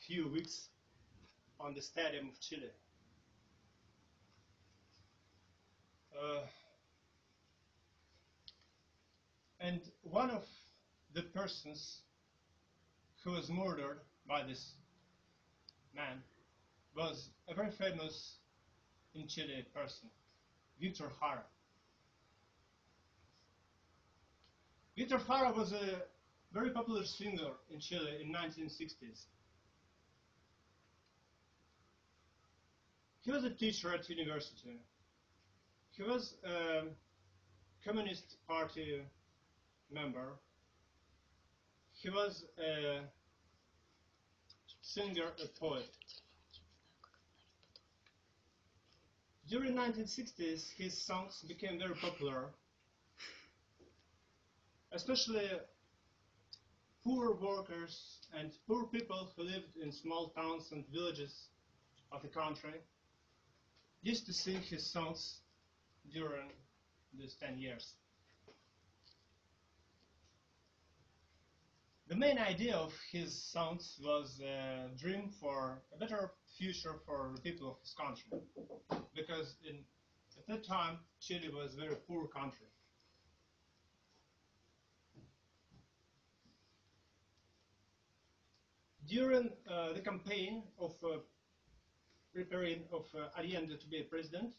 Few weeks on the Stadium of Chile. Uh, and one of the persons who was murdered by this man was a very famous in Chile person, Victor Jara. Victor Jara was a very popular singer in Chile in 1960s. He was a teacher at university. He was a Communist Party member. He was a singer, a poet. During 1960s, his songs became very popular, especially poor workers and poor people who lived in small towns and villages of the country used to sing his songs during these 10 years. The main idea of his songs was a dream for a better future for the people of his country, because at that time Chile was a very poor country. During the campaign of preparing of Allende to be a president,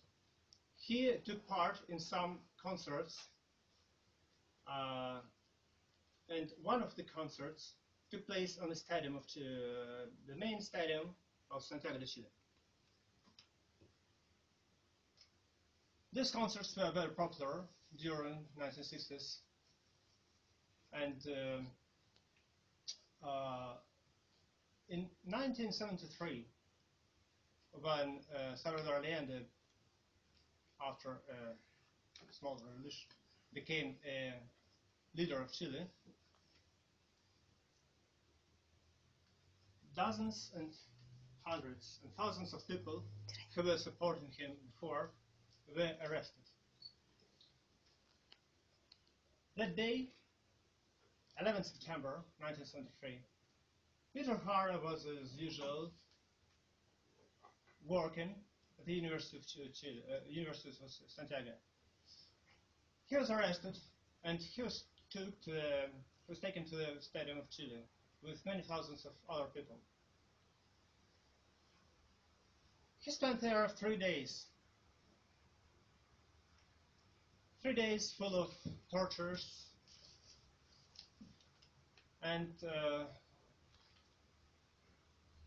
he took part in some concerts, and one of the concerts took place on the stadium of the main stadium of Santiago de Chile. These concerts were very popular during 1960s, and in 1973, when Salvador Allende, after a small revolution, became a leader of Chile, dozens and hundreds and thousands of people who were supporting him before were arrested. That day, 11 September 1973, Peter Jara was, as usual, working at the University of Chile, University of Santiago. He was arrested, and he was taken to the Stadium of Chile with many thousands of other people. He spent there 3 days. 3 days full of tortures, and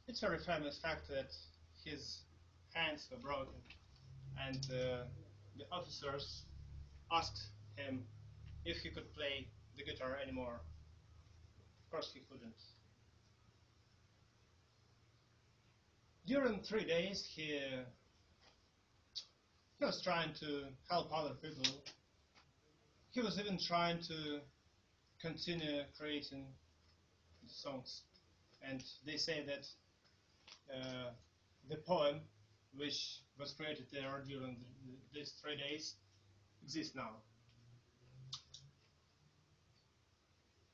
it's a very famous fact that his hands were broken, and the officers asked him if he could play the guitar anymore. Of course he couldn't. During 3 days he was trying to help other people. He was even trying to continue creating songs, and they say that the poem which was created there during these 3 days exists now.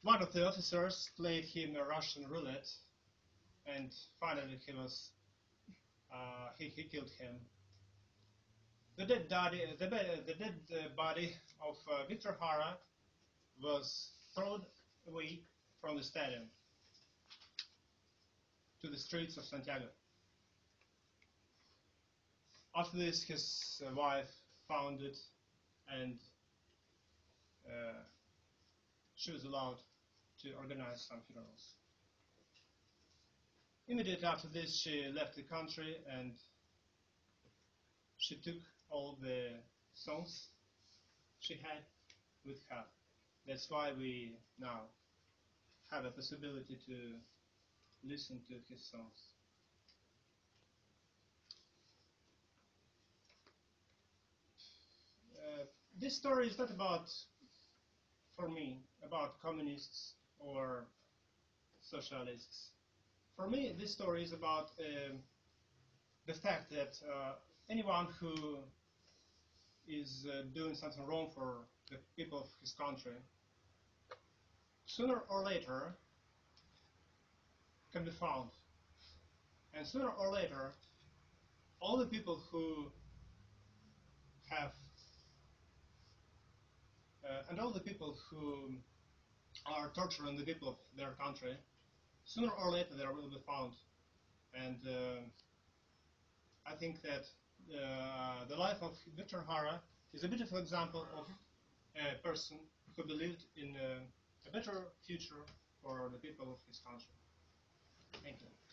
One of the officers played him a Russian roulette, and finally he killed him. The dead body of Victor Jara was thrown away from the stadium to the streets of Santiago. After this, his wife found it, and she was allowed to organize some funerals. Immediately after this, she left the country, and she took all the songs she had with her. That's why we now have a possibility to listen to his songs. This story is not about, for me, about communists or socialists. For me, this story is about the fact that anyone who is doing something wrong for the people of his country, sooner or later can be found. And sooner or later, all the people who have, and all the people who are torturing the people of their country, sooner or later they will be found. And I think that the life of Victor Hara is a beautiful example of a person who believed in a better future for the people of his country. Thank you.